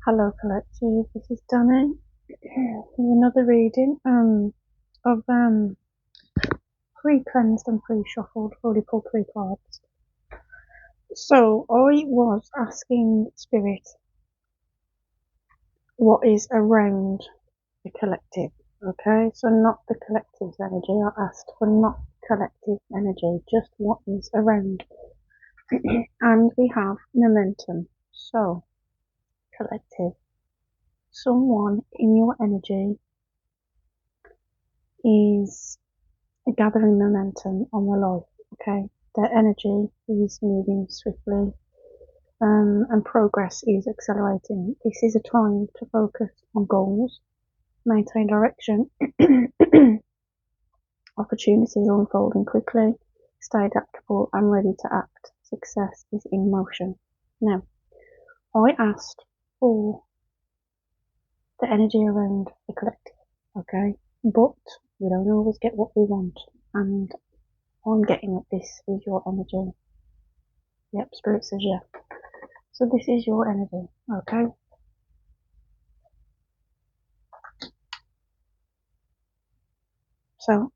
Hello Collective, this is Danny with another reading of pre-cleansed and pre-shuffled. Already pulled 3 cards. So I was asking Spirit what is around the collective. Okay, so not the collective's energy. I asked for not collective energy, just what is around. And we have momentum. So collective. Someone in your energy is gathering momentum on their life. Okay, their energy is moving swiftly, and progress is accelerating. This is a time to focus on goals, maintain direction. Opportunities are unfolding quickly. Stay adaptable and ready to act. Success is in motion. Now, I asked for the energy around the collective, okay, but we don't always get what we want, and I'm getting that this is your energy. Yep, Spirit says yeah. So this is your energy, okay? So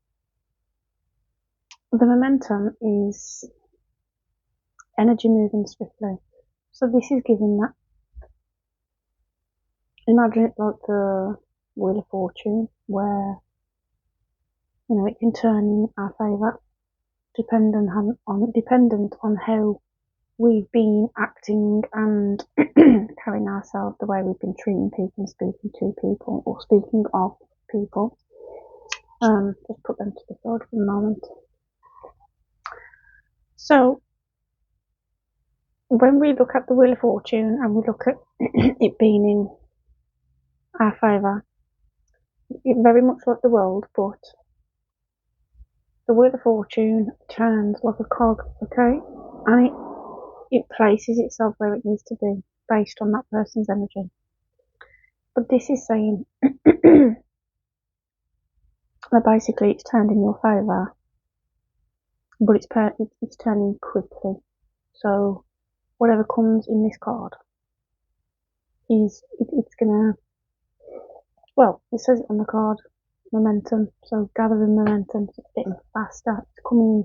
the momentum is energy moving swiftly. So this is giving that. Imagine it like the Wheel of Fortune, where it can turn in our favour, dependent on how we've been acting and carrying ourselves, the way we've been treating people and speaking to people or speaking of people. Just put them to the side for a moment. So when we look at the Wheel of Fortune and we look at it being in our favour, it's very much like the world, but the Wheel of Fortune turns like a cog, okay? And it places itself where it needs to be based on that person's energy. But this is saying that basically it's turned in your favour, but it's turning quickly. So whatever comes in this card it's gonna, well, it says it on the card, momentum. So gathering momentum, it's getting faster, it's coming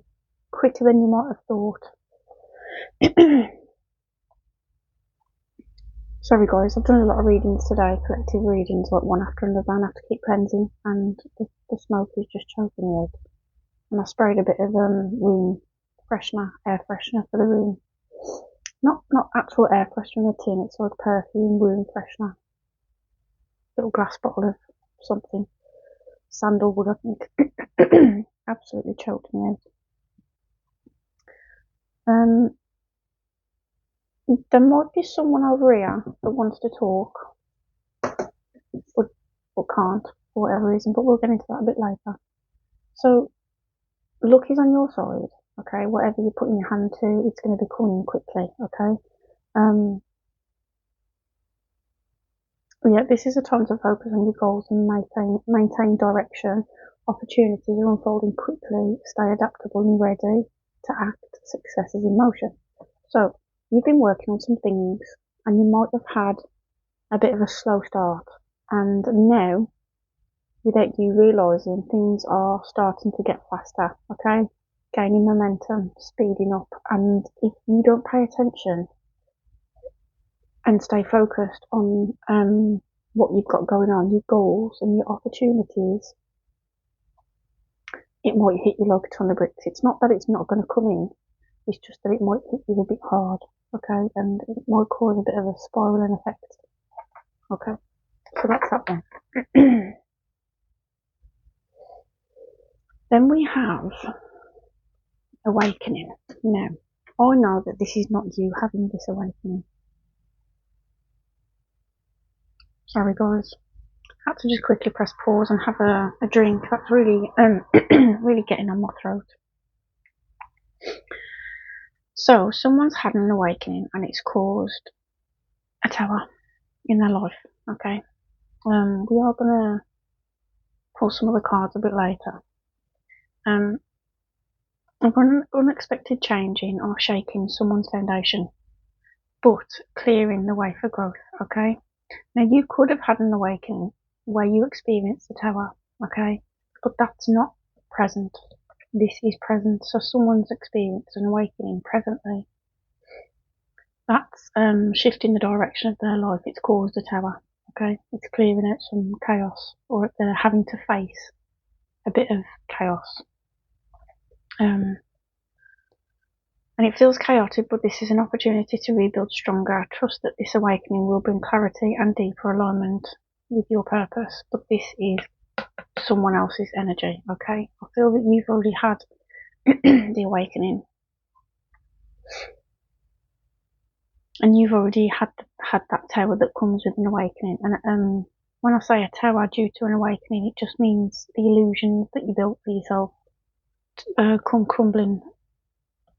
quicker than you might have thought. Sorry guys, I've done a lot of readings today, collective readings, like one after another, and I have to keep cleansing, and the smoke is just choking me out. And I sprayed a bit of room freshener, air freshener for the room. Not actual air freshener in a tin, it's like perfume room freshener. Little glass bottle of something. Sandalwood, I think. Absolutely choked me out. There might be someone over here that wants to talk, but can't for whatever reason, but we'll get into that a bit later. So luck is on your side, okay? Whatever you're putting your hand to, it's going to be coming quickly, okay? Yeah, this is a time to focus on your goals and maintain direction. Opportunities are unfolding quickly. Stay adaptable and ready to act. Success is in motion. So you've been working on some things, and you might have had a bit of a slow start, and now, without you realising, things are starting to get faster, okay? Gaining momentum, speeding up, and if you don't pay attention and stay focused on what you've got going on, your goals and your opportunities, it might hit you like a ton of bricks. It's not that it's not going to come in, it's just that it might hit you a bit hard, okay? And it might cause a bit of a spiraling effect, okay? So that's that one. Then we have awakening. Now, I know that this is not you having this awakening. Sorry guys, I had to just quickly press pause and have a drink. That's really really getting on my throat. So someone's had an awakening and it's caused a tower in their life, okay? We are gonna pull some of the cards a bit later. An unexpected changing or shaking someone's foundation, but clearing the way for growth, okay? Now, you could have had an awakening where you experienced the tower, okay? But that's not present. This is present. So someone's experienced an awakening presently. That's shifting the direction of their life. It's caused a tower, okay? It's clearing out some chaos, or they're having to face a bit of chaos. And it feels chaotic, but this is an opportunity to rebuild stronger. Trust that this awakening will bring clarity and deeper alignment with your purpose. But this is someone else's energy, okay? I feel that you've already had the awakening, and you've already had that tower that comes with an awakening. And when I say a tower due to an awakening, it just means the illusions that you built for yourself come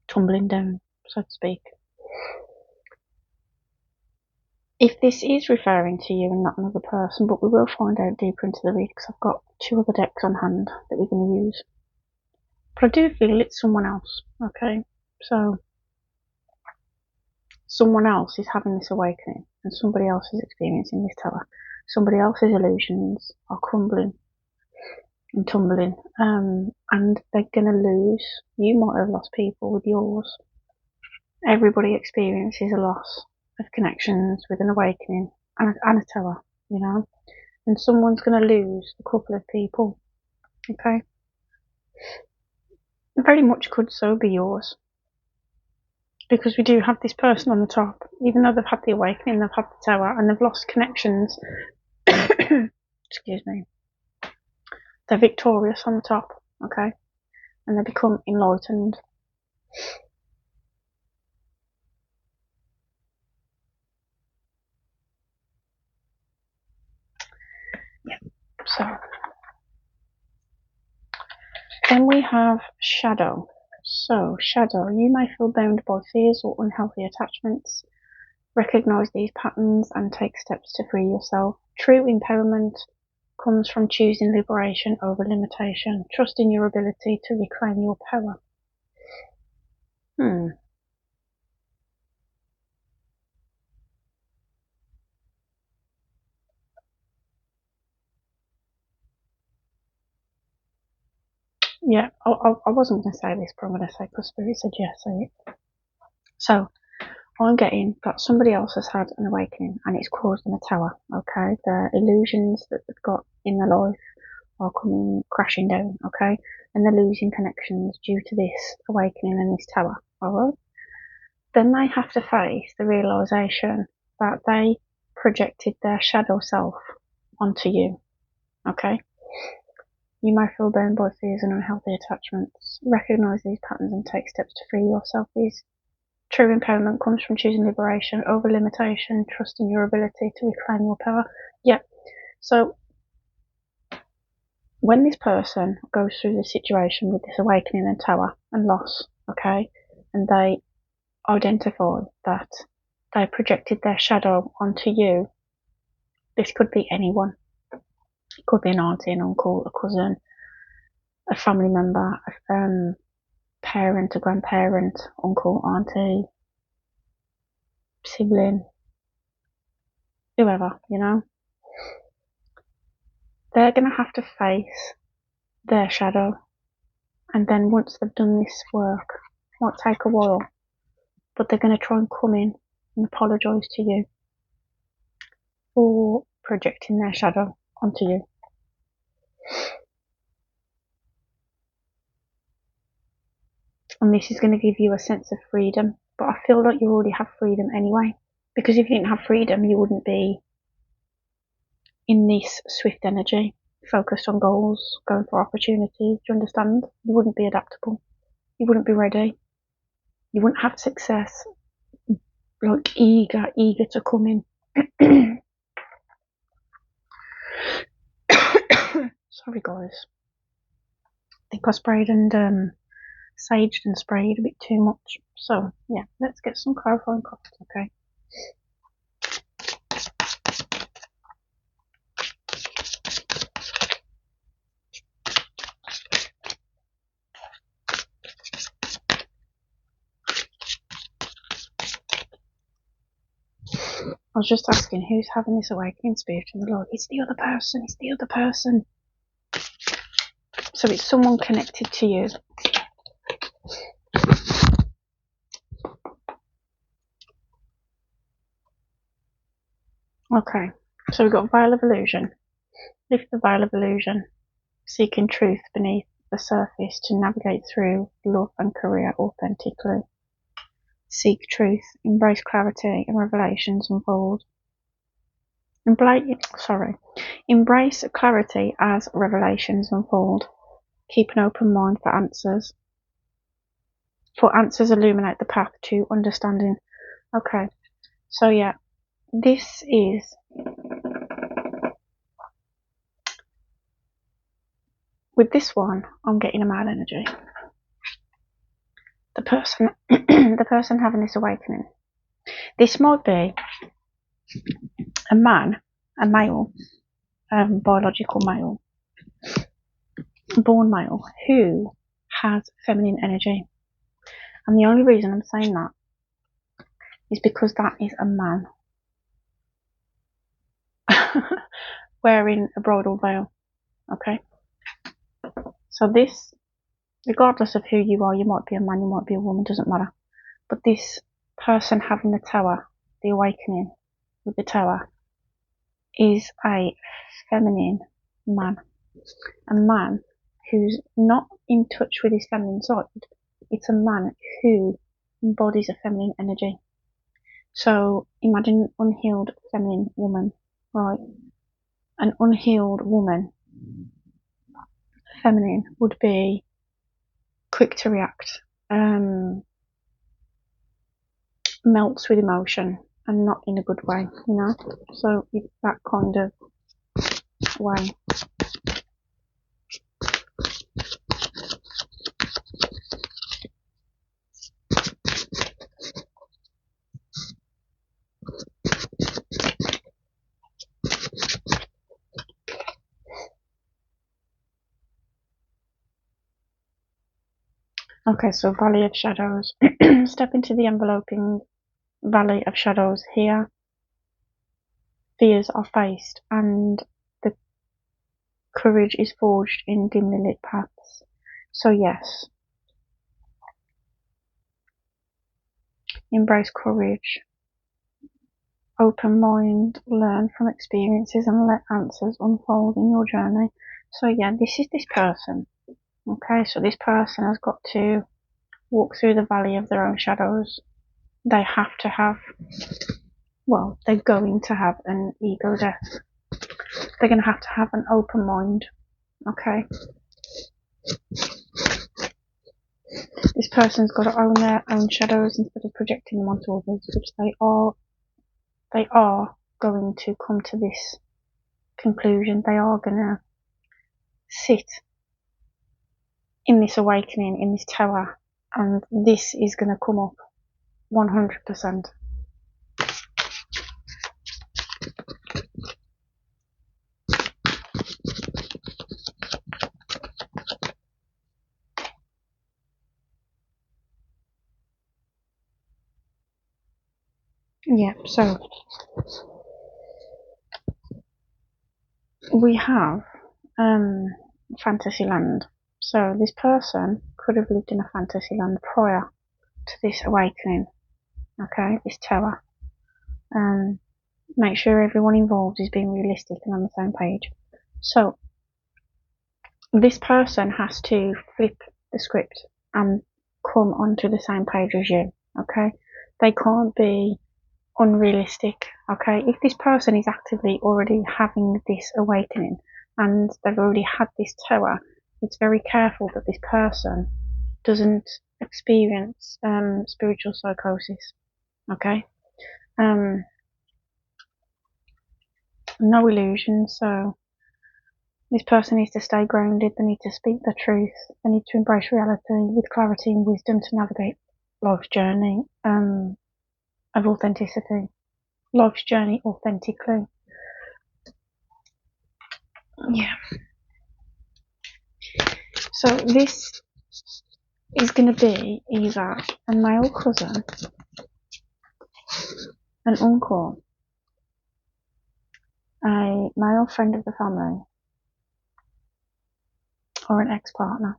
tumbling down, so to speak. If this is referring to you and not another person, but we will find out deeper into the read because I've got 2 other decks on hand that we're going to use. But I do feel it's someone else, okay? So someone else is having this awakening and somebody else is experiencing this tower. Somebody else's illusions are crumbling and tumbling, and they're going to lose. You might have lost people with yours. Everybody experiences a loss of connections with an awakening and a tower, you know, and someone's going to lose a couple of people, okay? It very much could so be yours, because we do have this person on the top. Even though they've had the awakening, they've had the tower, and they've lost connections. Excuse me. They're victorious on the top, okay? And they become enlightened. Yeah, so. Then we have shadow. So, shadow, you may feel bound by fears or unhealthy attachments. Recognize these patterns and take steps to free yourself. True empowerment comes from choosing liberation over limitation. Trust in your ability to reclaim your power. Yeah, I wasn't going to say this, but I'm going to say because Spirit said yes, say it. So, I'm getting that somebody else has had an awakening and it's caused them a tower, okay? The illusions that they've got in their life are coming crashing down, okay? And they're losing connections due to this awakening and this tower, alright? Then they have to face the realization that they projected their shadow self onto you, okay? You may feel bound by fears and unhealthy attachments. Recognize these patterns and take steps to free yourself. True empowerment comes from choosing liberation over limitation, trusting your ability to reclaim your power. Yeah. So when this person goes through the situation with this awakening and tower and loss, okay, and they identify that they projected their shadow onto you, this could be anyone. It could be an auntie, an uncle, a cousin, a family member, a parent, a grandparent, uncle, auntie, sibling, whoever, you know. They're going to have to face their shadow, and then once they've done this work, it might take a while, but they're going to try and come in and apologise to you for projecting their shadow onto you. And this is going to give you a sense of freedom, but I feel like you already have freedom anyway, because if you didn't have freedom, you wouldn't be in this swift energy, focused on goals, going for opportunities. Do you understand? You wouldn't be adaptable. You wouldn't be ready. You wouldn't have success, like eager to come in. Sorry guys. I think I sprayed and saged and sprayed a bit too much. So yeah, let's get some clarifying cards, okay? I was just asking who's having this awakening spirit from the Lord. It's the other person. It's the other person. So it's someone connected to you. Okay. So we've got veil of illusion. Lift the veil of illusion. Seeking truth beneath the surface to navigate through love and career authentically. Seek truth. Embrace clarity and revelations unfold. Embrace clarity as revelations unfold. Keep an open mind for answers. For answers illuminate the path to understanding. Okay, so yeah, this is with this one. I'm getting a male energy. The person, the person having this awakening. This might be a man, a male, biological male, born male, who has feminine energy. And the only reason I'm saying that is because that is a man wearing a bridal veil. Okay, so this, regardless of who you are, you might be a man, you might be a woman, doesn't matter. But this person having the tower, the awakening with the tower, is a feminine man. A man who's not in touch with his feminine side. It's a man who embodies a feminine energy. So imagine an unhealed feminine woman, right? An unhealed woman, feminine, would be quick to react, melts with emotion, and not in a good way, you know? So it's that kind of way. Okay, so Valley of Shadows. Step into the enveloping Valley of Shadows here. Fears are faced and the courage is forged in dimly lit paths. So yes, embrace courage, open mind, learn from experiences and let answers unfold in your journey. So yeah, this is this person. Okay, so this person has got to walk through the valley of their own shadows. They have to have, well, they're going to have an ego death. They're going to have an open mind. Okay, this person's got to own their own shadows instead of projecting them onto others, which they are going to come to this conclusion. They are going to sit in this awakening, in this tower, and this is going to come up 100%. Yeah, so we have Fantasyland. So this person could have lived in a Fantasyland prior to this awakening. Okay, this tower. Make sure everyone involved is being realistic and on the same page. So this person has to flip the script and come onto the same page as you. Okay, they can't be unrealistic. Okay, if this person is actively already having this awakening and they've already had this tower, it's very careful that this person doesn't experience spiritual psychosis. Okay, no illusions. So this person needs to stay grounded. They need to speak the truth. They need to embrace reality with clarity and wisdom to navigate life's journey of authenticity. Life's journey authentically. Yeah. So this is going to be either a male cousin, an uncle, a male friend of the family or an ex-partner.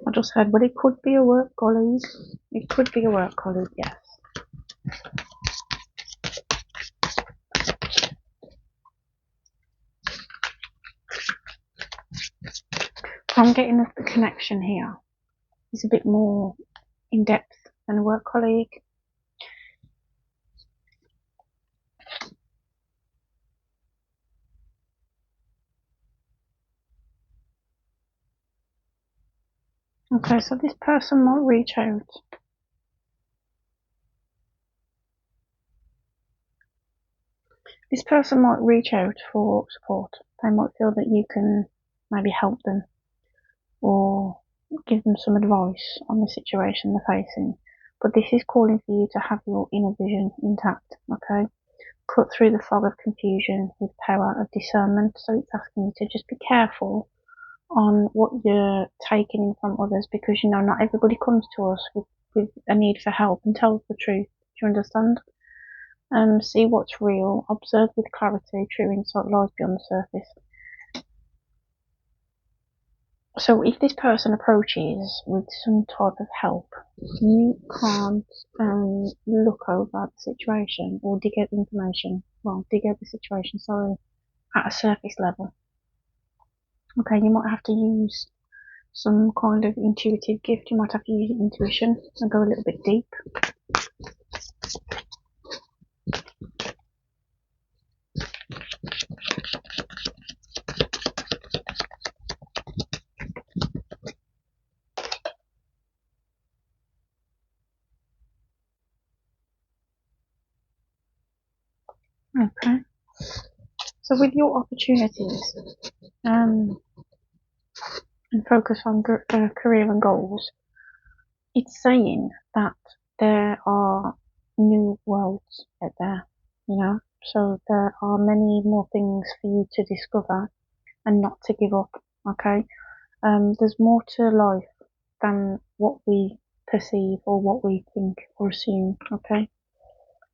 I just heard, but it could be a work colleague. It could be a work colleague, yes. I'm getting that the connection here is a bit more in depth than a work colleague. Okay, so this person might reach out. This person might reach out for support. They might feel that you can maybe help them or give them some advice on the situation they're facing. But this is calling for you to have your inner vision intact, okay? Cut through the fog of confusion with power of discernment. So it's asking you to just be careful on what you're taking in from others, because not everybody comes to us with a need for help and tells the truth. Do you understand? See what's real, observe with clarity, true insight lies beyond the surface. So if this person approaches with some type of help, you can't look over the situation or dig out the information, dig out the situation, at a surface level. Okay, you might have to use some kind of intuitive gift. You might have to use your intuition and go a little bit deep. Okay. So with your opportunities, and focus on career and goals, it's saying that there are new worlds out there, so there are many more things for you to discover and not to give up, okay? There's more to life than what we perceive or what we think or assume, okay?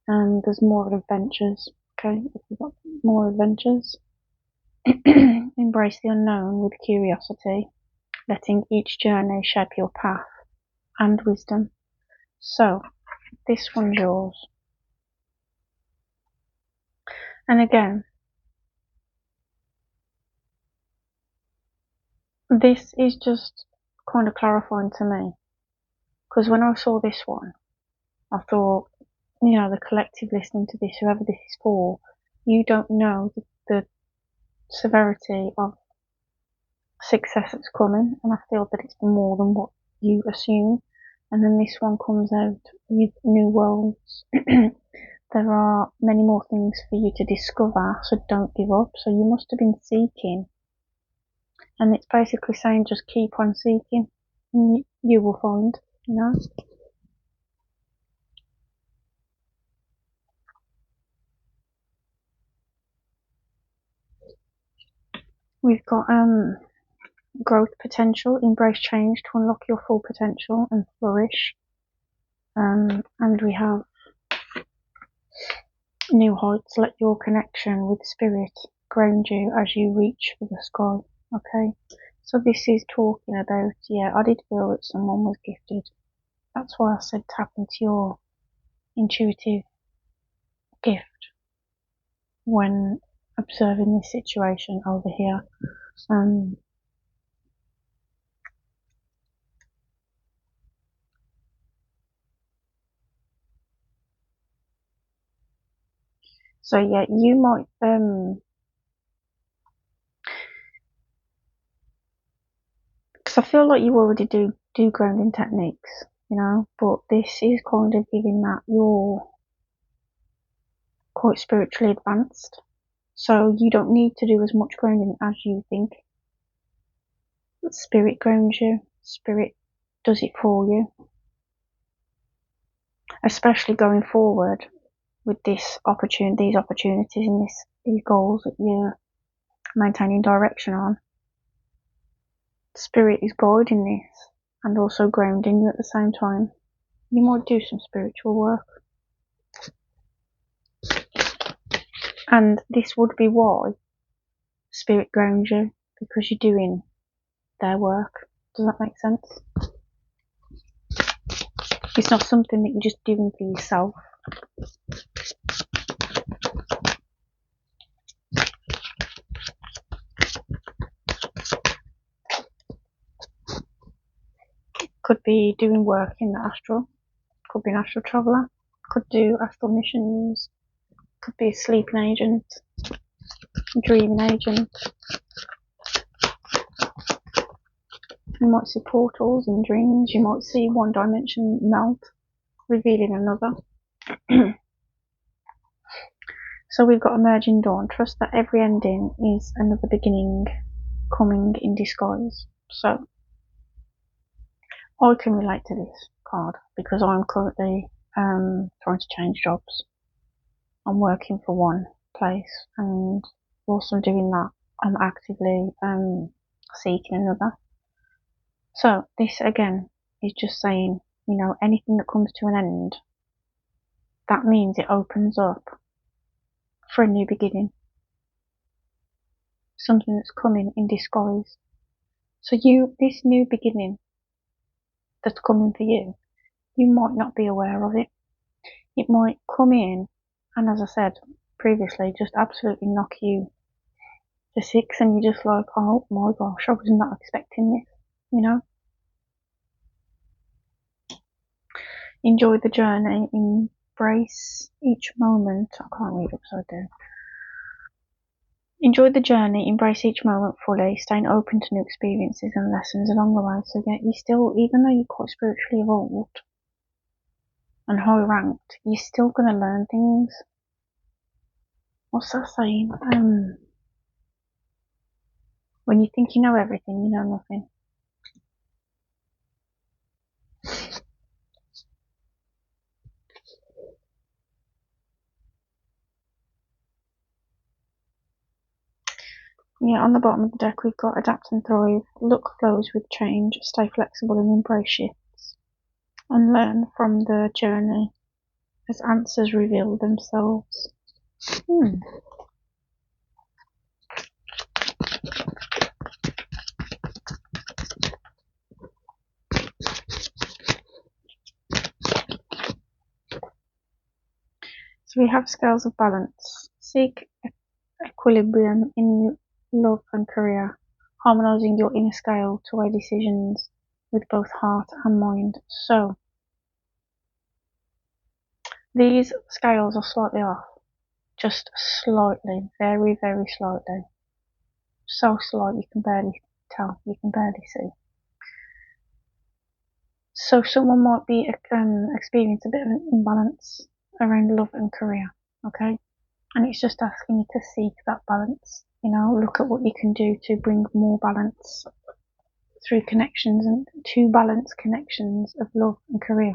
And there's more adventures, okay? If you've got more adventures, embrace the unknown with curiosity, letting each journey shape your path and wisdom. So, this one's yours. And again, this is just kind of clarifying to me, because when I saw this one, I thought, the collective listening to this, whoever this is for, you don't know the severity of success that's coming, and I feel that it's more than what you assume. And then this one comes out with new worlds. There are many more things for you to discover, so don't give up. So you must have been seeking, and it's basically saying just keep on seeking, and you will find, We've got growth potential, embrace change to unlock your full potential and flourish. And we have new heights, let your connection with spirit ground you as you reach for the sky. Okay, so this is talking about, I did feel that someone was gifted. That's why I said tap into your intuitive gift when observing this situation over here. So you might because I feel like you already do grounding techniques, but this is kind of giving that you're quite spiritually advanced, so you don't need to do as much grounding as you think. Spirit grounds you, spirit does it for you, especially going forward with these opportunities and these goals that you're maintaining direction on. Spirit is guiding this and also grounding you at the same time. You might do some spiritual work. And this would be why Spirit grounds you, because you're doing their work. Does that make sense? It's not something that you're just doing for yourself. Could be doing work in the astral. Could be an astral traveller. Could do astral missions. Could be a sleeping agent. Dreaming agent. You might see portals in dreams. You might see one dimension melt, revealing another. So we've got Emerging Dawn. Trust that every ending is another beginning coming in disguise. So I can relate to this card because I'm currently trying to change jobs. I'm working for one place, and whilst I'm doing that, I'm actively seeking another. So this again is just saying, you know, anything that comes to an end, that means it opens up for a new beginning. Something that's coming in disguise. So this new beginning that's coming for you, you might not be aware of it. It might come in, and as I said previously, just absolutely knock you to six, and you're just like, oh my gosh, I was not expecting this, you know? Enjoy the journey, embrace each moment. I can't read upside down. Enjoy the journey, embrace each moment fully, staying open to new experiences and lessons along the way. So yeah, you still, even though you're quite spiritually evolved and high ranked, you're still gonna learn things. What's that saying? When you think you know everything, you know nothing. Yeah, on the bottom of the deck we've got adapt and thrive, look flows with change, stay flexible and embrace shifts, and learn from the journey as answers reveal themselves. So we have scales of balance. Seek equilibrium in love and career, harmonizing your inner scale to weigh decisions with both heart and mind. So these scales are slightly off, just slightly, very, very slightly. So slight you can barely tell, you can barely see. So someone might be experience a bit of an imbalance around love and career, okay? And it's just asking you to seek that balance, you know, look at what you can do to bring more balance through connections and to balance connections of love and career.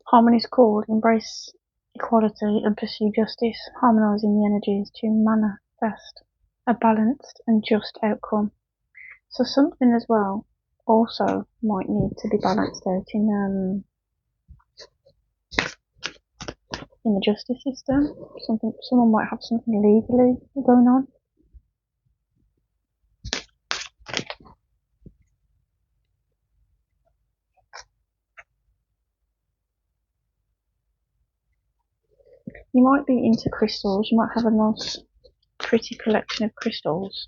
Harmony is called, embrace equality and pursue justice, harmonizing the energies to manifest a balanced and just outcome. So something as well also might need to be balanced out in the justice system. Someone might have something legally going on. You might be into crystals. You might have a nice, pretty collection of crystals.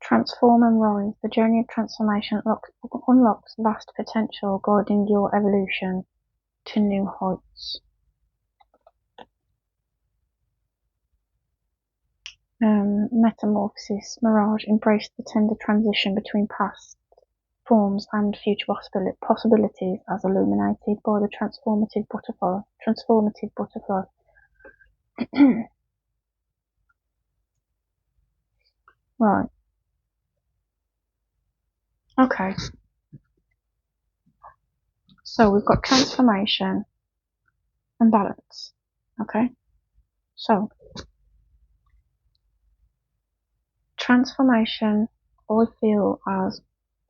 Transform and rise. The journey of transformation unlocks vast potential, guiding your evolution to new heights. Metamorphosis, mirage. Embrace the tender transition between past forms and future possibilities as illuminated by the transformative butterfly. Right. Okay. So we've got transformation and balance. Okay, so transformation, I feel, has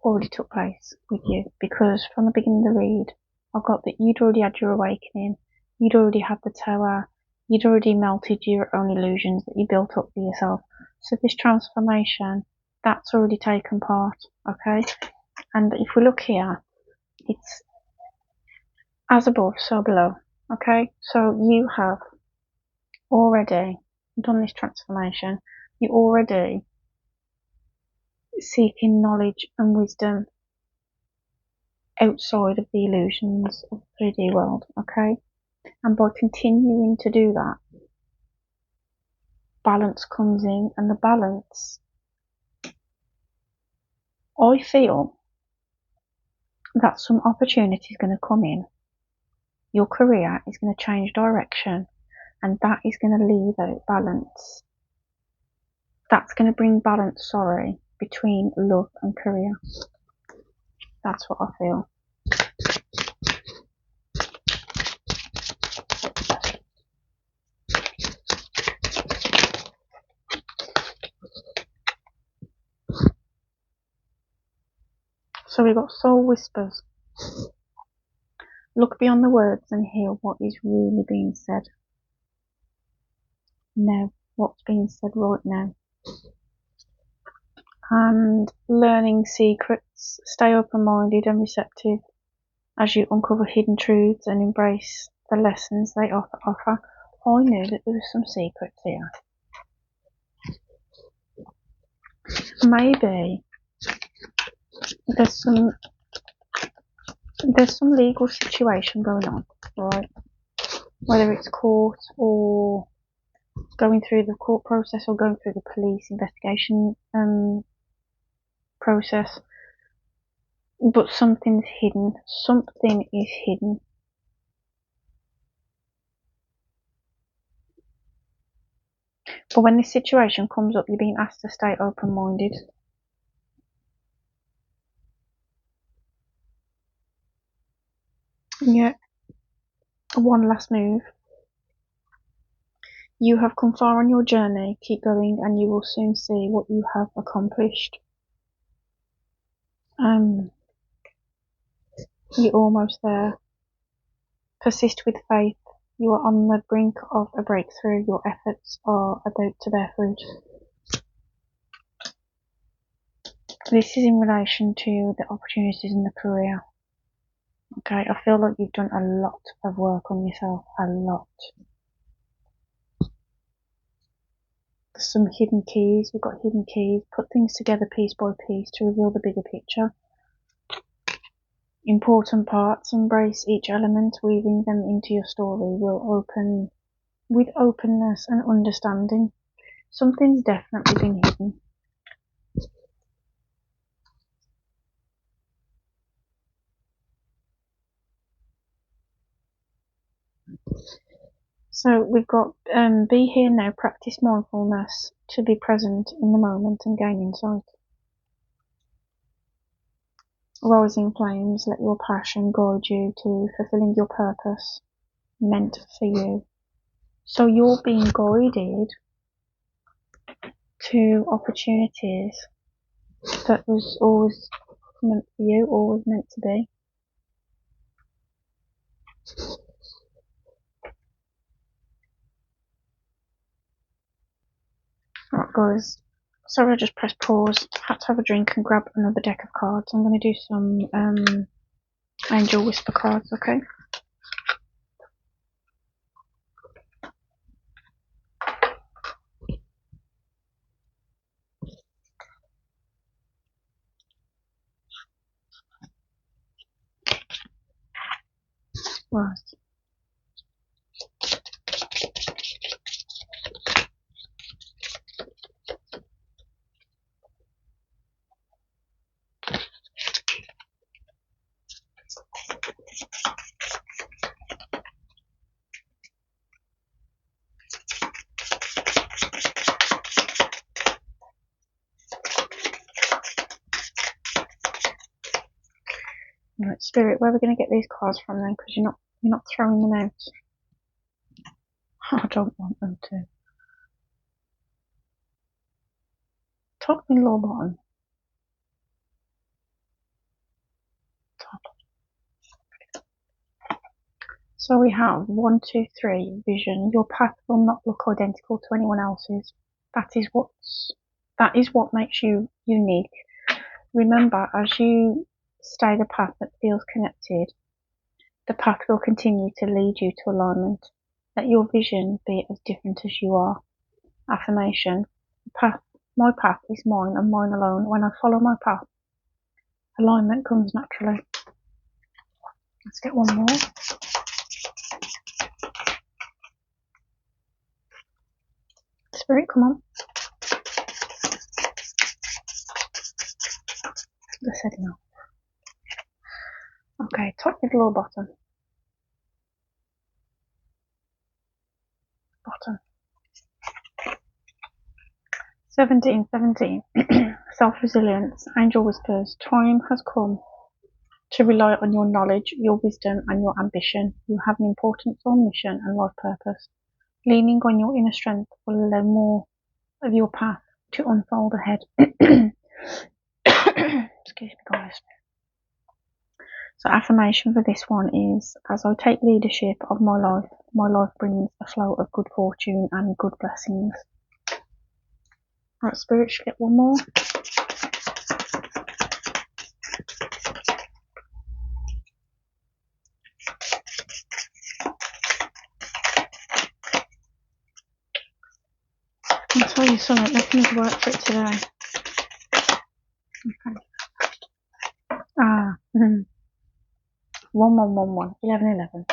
already took place with you, because from the beginning of the read, I got that you'd already had your awakening, you'd already had the tower, you'd already melted your own illusions that you built up for yourself. So this transformation, that's already taken part, okay? And if we look here, it's as above, so below, okay? So you have already done this transformation, you already seeking knowledge and wisdom outside of the illusions of the 3D world, okay? And by continuing to do that, balance comes in, and the balance, I feel that some opportunity is going to come in. Your career is going to change direction, and that is going to leave out balance. That's going to bring balance, between love and career. That's what I feel. So we've got soul whispers. Look beyond the words and hear what is really being said. Know what's being said right now. And learning secrets. Stay open-minded and receptive as you uncover hidden truths and embrace the lessons they offer. I knew that there was some secrets here. Maybe there's some legal situation going on, right? Whether it's court or going through the court process or going through the police investigation process, but something's hidden. Something is hidden. But when this situation comes up, you're being asked to stay open-minded. Yeah. One last move. You have come far on your journey. Keep going, and you will soon see what you have accomplished. You're almost there. Persist with faith. You are on the brink of a breakthrough. Your efforts are about to bear fruit. This is in relation to the opportunities in the career. Okay, I feel like you've done a lot of work on yourself. A lot. There's some hidden keys. We've got hidden keys. Put things together piece by piece to reveal the bigger picture. Important parts. Embrace each element. Weaving them into your story will open with openness and understanding. Something's definitely been hidden. So we've got be here now, practice mindfulness to be present in the moment and gain insight. Rising flames, let your passion guide you to fulfilling your purpose meant for you. So you're being guided to opportunities that was always meant for you, always meant to be. Right, guys. Sorry, I just pressed pause. Had to have a drink and grab another deck of cards. I'm going to do some Angel Whisper cards, okay? Right. Right, Spirit, where are we going to get these cards from then? Because you're not throwing them out. I don't want them to. Top, middle, or bottom? Top. So we have 1, 2, 3, vision. Your path will not look identical to anyone else's. That is what makes you unique. Remember, as you stay the path that feels connected, the path will continue to lead you to alignment. Let your vision be as different as you are. Affirmation. My path is mine and mine alone. When I follow my path, alignment comes naturally. Let's get one more. Spirit, come on. I said no. Okay, top, middle, or bottom? Bottom. 17. Self-resilience. Angel whispers. Time has come to rely on your knowledge, your wisdom, and your ambition. You have an important soul mission and life purpose. Leaning on your inner strength will allow more of your path to unfold ahead. Excuse me, guys. So affirmation for this one is, as I take leadership of my life brings a flow of good fortune and good blessings. Right, Spirit, should get one more. I'll tell you something, nothing's worked for it today. Okay. 1111.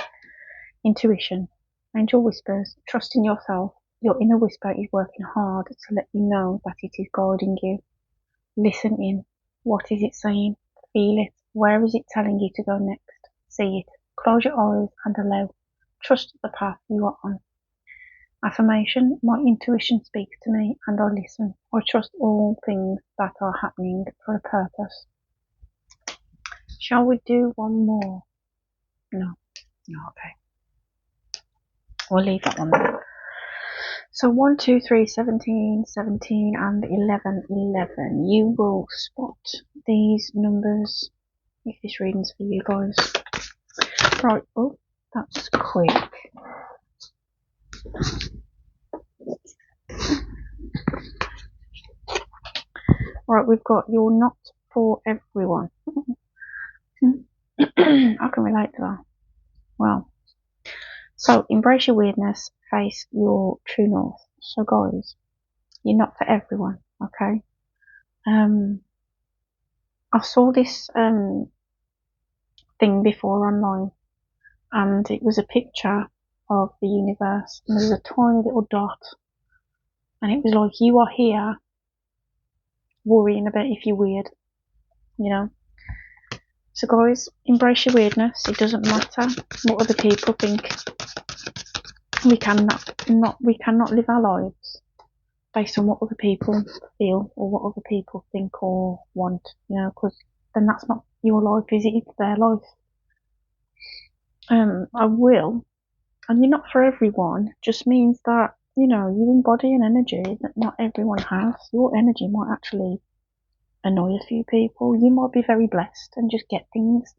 Intuition. Angel whispers. Trust in yourself. Your inner whisper is working hard to let you know that it is guiding you. Listen in. What is it saying? Feel it. Where is it telling you to go next? See it. Close your eyes and allow. Trust the path you are on. Affirmation. My intuition speaks to me and I listen. I trust all things that are happening for a purpose. Shall we do one more? No, okay. We'll leave that one there. So 1, 2, 3, 17, and 11. You will spot these numbers if this reading's for you guys. Right, oh, that's quick. Right, we've got you're not for everyone. I can relate to that. Well, so embrace your weirdness, face your true north. So guys, you're not for everyone, okay? I saw this thing before online, and it was a picture of the universe, and there was a tiny little dot, and it was like, you are here worrying about if you're weird, you know? So guys, embrace your weirdness. It doesn't matter what other people think. We cannot live our lives based on what other people feel or what other people think or want, you know, because then that's not your life, is it? It's their life. I will, and you're not for everyone, just means that, you know, you embody an energy that not everyone has. Your energy might actually annoy a few people. You might be very blessed and just get things.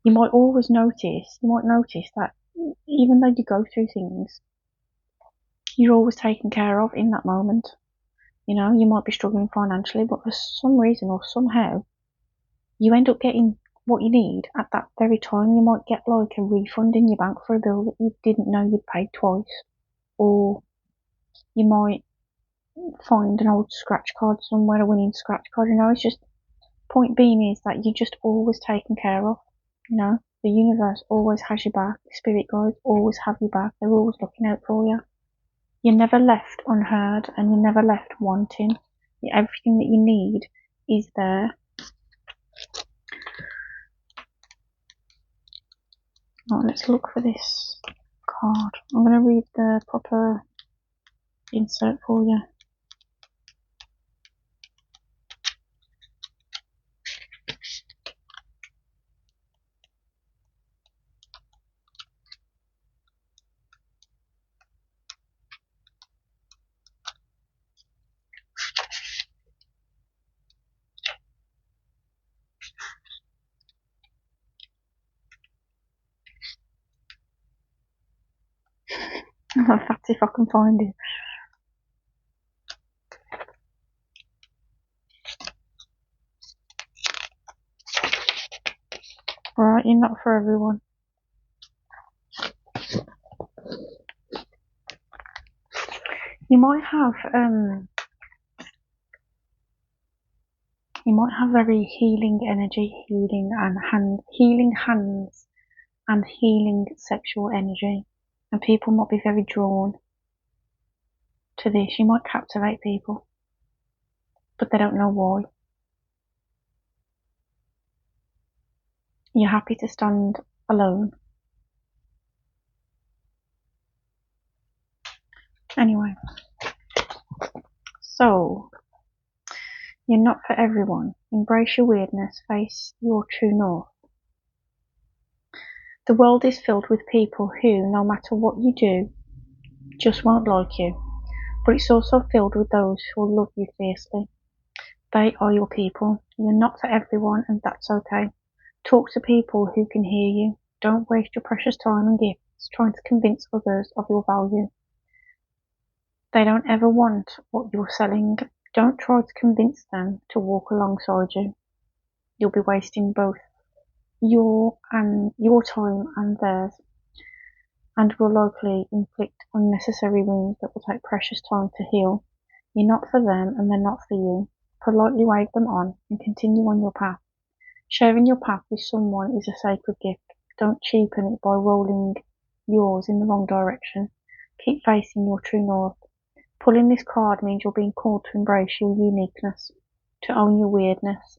You might notice that even though you go through things, you're always taken care of in that moment. You know, you might be struggling financially, but for some reason or somehow, you end up getting what you need at that very time. You might get like a refund in your bank for a bill that you didn't know you'd paid twice, or you might find an old scratch card somewhere, a winning scratch card. You know, it's just, point being is that you're just always taken care of. You know, the universe always has your back. The spirit guides always have your back. They're always looking out for you. You're never left unheard, and you're never left wanting. Everything that you need is there. Right, let's look for this card. I'm going to read the proper insert for you. That's if I can find it. Right, you're not for everyone. You might have very healing energy, healing hands and healing sexual energy, and people might be very drawn to this. You might captivate people, but they don't know why. You're happy to stand alone. Anyway, so you're not for everyone. Embrace your weirdness, face your true north. The world is filled with people who, no matter what you do, just won't like you. But it's also filled with those who will love you fiercely. They are your people. You're not for everyone, and that's okay. Talk to people who can hear you. Don't waste your precious time and gifts trying to convince others of your value. They don't ever want what you're selling. Don't try to convince them to walk alongside you. You'll be wasting both your time and theirs, and will likely inflict unnecessary wounds that will take precious time to heal. You're not for them and they're not for you. Politely wave them on and continue on your path. Sharing your path with someone is a sacred gift. Don't cheapen it by rolling yours in the wrong direction. Keep facing your true north. Pulling this card means you're being called to embrace your uniqueness, to own your weirdness,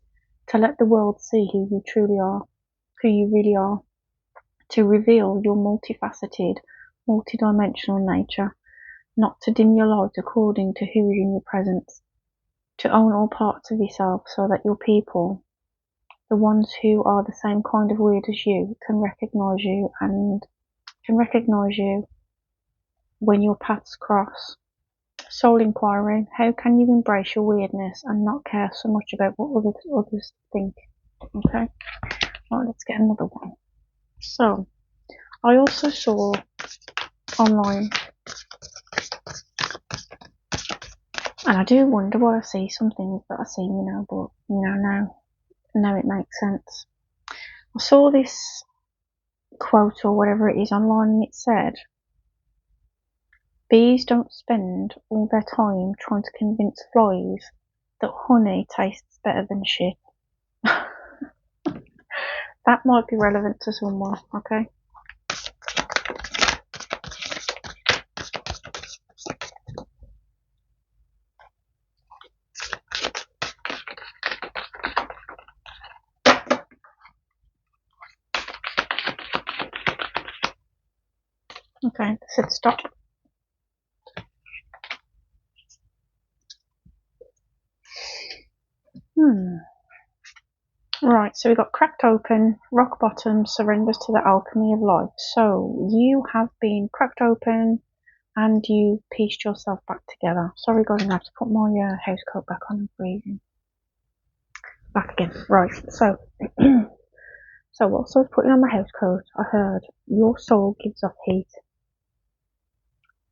to let the world see who you truly are, who you really are, to reveal your multifaceted, multidimensional nature, not to dim your light according to who is in your presence, to own all parts of yourself so that your people, the ones who are the same kind of weird as you, can recognize you when your paths cross. Soul inquiry: how can you embrace your weirdness and not care so much about what others think? Okay, right, let's get another one. So, I also saw online, and I do wonder why I see some things that I see, but now it makes sense. I saw this quote or whatever it is online, and it said, bees don't spend all their time trying to convince flies that honey tastes better than shit. That might be relevant to someone, okay? Okay, they said stop. Right, so we got cracked open, rock bottom, surrenders to the alchemy of life. So you have been cracked open and you pieced yourself back together. Sorry guys, I have to put my house coat back on and breathing. Back again. Right, so so whilst I was putting on my house coat, I heard your soul gives off heat.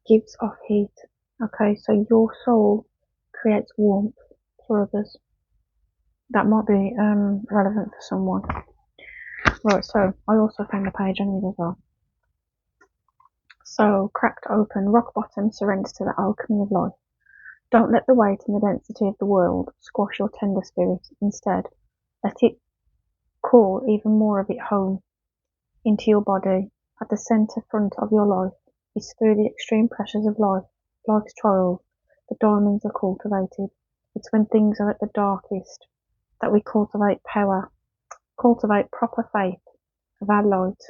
Gives off heat. Okay, so your soul creates warmth for others. That might be relevant for someone. Right, so I also found the page on it as well. So, cracked open, rock bottom, surrenders to the alchemy of life. Don't let the weight and the density of the world squash your tender spirit. Instead, let it call even more of it home into your body. At the centre front of your life is through the extreme pressures of life's trials, the diamonds are cultivated. It's when things are at the darkest that we cultivate power, cultivate proper faith of our light,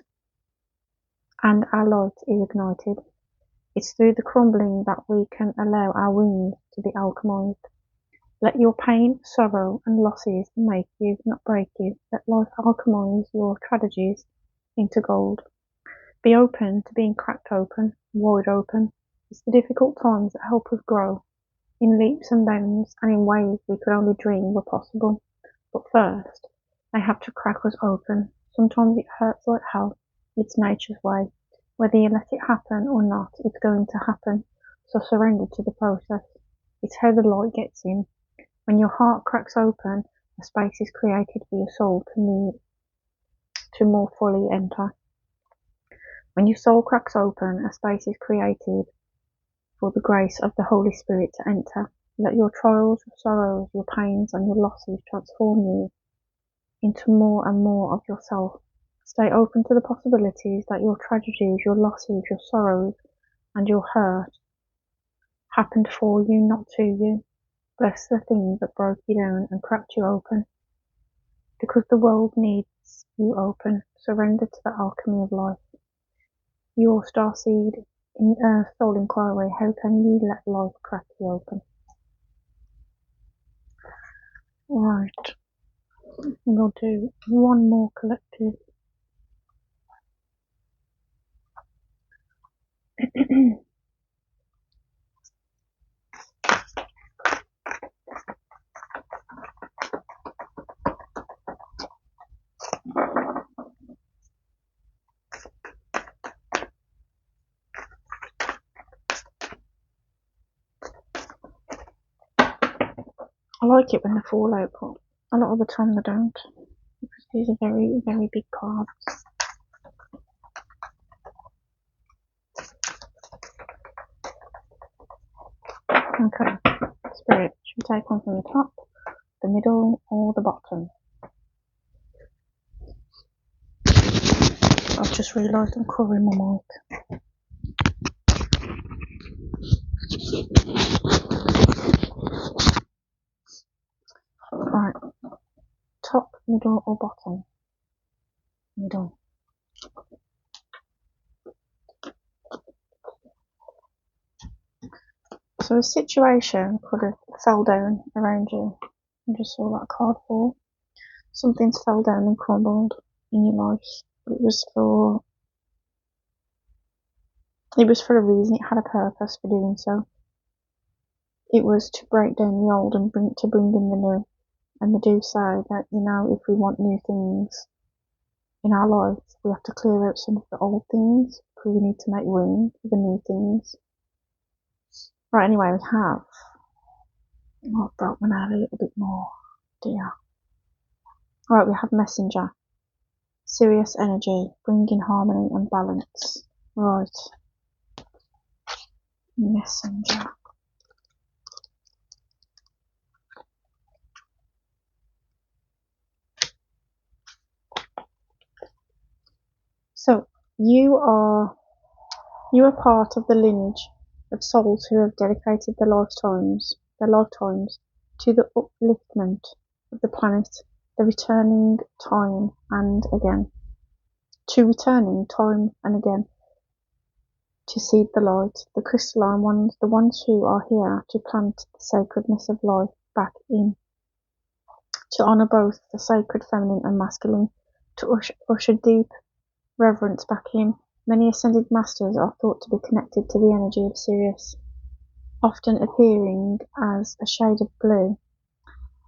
and our light is ignited. It's through the crumbling that we can allow our wounds to be alchemized. Let your pain, sorrow, and losses make you, not break you. Let life alchemize your tragedies into gold. Be open to being cracked open, wide open. It's the difficult times that help us grow, in leaps and bounds, and in ways we could only dream were possible. But first, they have to crack us open. Sometimes it hurts like hell. It's nature's way. Whether you let it happen or not, it's going to happen, so surrender to the process. It's how the light gets in. When your heart cracks open, a space is created for your soul to more fully enter. When your soul cracks open, a space is created for the grace of the Holy Spirit to enter. Let your trials, your sorrows, your pains, and your losses transform you into more and more of yourself. Stay open to the possibilities that your tragedies, your losses, your sorrows, and your hurt happened for you, not to you. Bless the things that broke you down and cracked you open. Because the world needs you open, surrender to the alchemy of life. Your starseed in soul inquiry, how can you let life crack you open? Right, we'll do one more collective. I like it when they fall out, but a lot of the time they don't, because these are very, very big cards. Okay, Spirit, should we take one from the top, the middle, or the bottom? I've just realised I'm covering my mic. Right, top, middle, or bottom? Middle. So a situation could have fell down around you. I just saw that card fall. Something's fell down and crumbled in your life. It was for a reason. It had a purpose for doing so. It was to break down the old and bring in the new. And they do say that, if we want new things in our lives, we have to clear out some of the old things, because we need to make room for the new things. Right, anyway, we have, I've brought one out a little bit more, dear. Right, we have Messenger. Sirius energy, bringing harmony and balance. Right. Messenger. So, you are part of the lineage of souls who have dedicated their lifetimes to the upliftment of the planet, the returning time and again, to seed the light, the crystalline ones, the ones who are here to plant the sacredness of life back in, to honour both the sacred feminine and masculine, to usher deep reverence back in. Many ascended masters are thought to be connected to the energy of Sirius, often appearing as a shade of blue.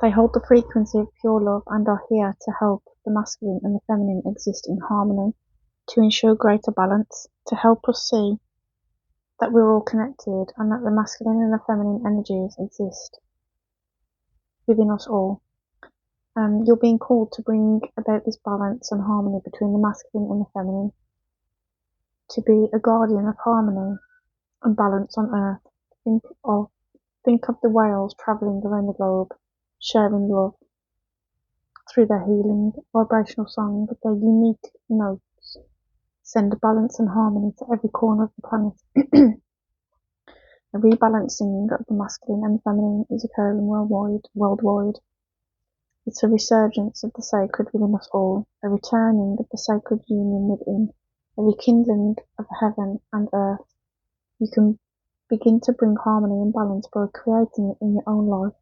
They hold the frequency of pure love and are here to help the masculine and the feminine exist in harmony, to ensure greater balance, to help us see that we're all connected and that the masculine and the feminine energies exist within us all. You're being called to bring about this balance and harmony between the masculine and the feminine, to be a guardian of harmony and balance on Earth. Think of the whales travelling around the globe, sharing love through their healing, vibrational song, their unique notes send balance and harmony to every corner of the planet. A rebalancing of the masculine and feminine is occurring worldwide. It's a resurgence of the sacred within us all, a returning of the sacred union within, a rekindling of heaven and earth. You can begin to bring harmony and balance by creating it in your own life.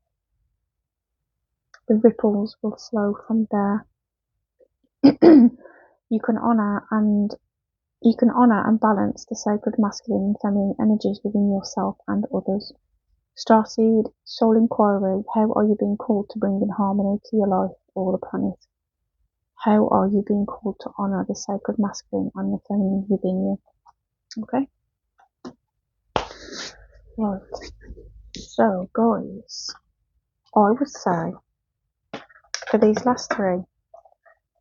The ripples will flow from there. You can honour and balance the sacred masculine and feminine energies within yourself and others. Starseed, soul inquiry, how are you being called to bring in harmony to your life or the planet? How are you being called to honour the sacred masculine and the feminine within you? Okay? Right. So, guys, I would say for these last three,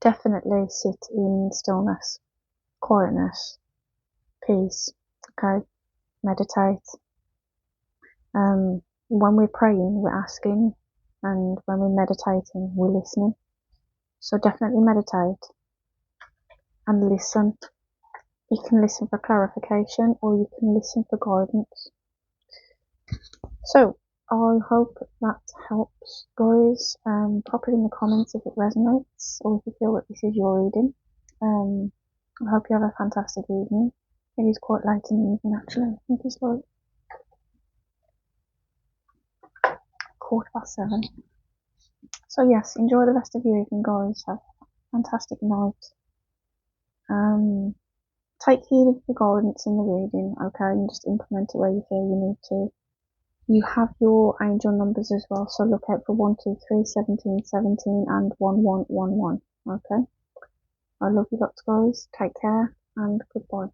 definitely sit in stillness, quietness, peace. Okay? Meditate. When we're praying, we're asking, and when we're meditating, we're listening. So definitely meditate and listen. You can listen for clarification or you can listen for guidance. So I hope that helps, guys. Pop it in the comments if it resonates or if you feel that this is your reading. I hope you have a fantastic evening. It is quite late in the evening actually. I think it's like 7:15. So yes, enjoy the rest of your evening, guys. Have a fantastic night. Take heed of the guidance in the reading, okay, and just implement it where you feel you need to. You have your angel numbers as well, so look out for 1, 2, 3, 17, 17, and 1, 1, 1, 1. Okay. I love you lots, guys. Take care and goodbye.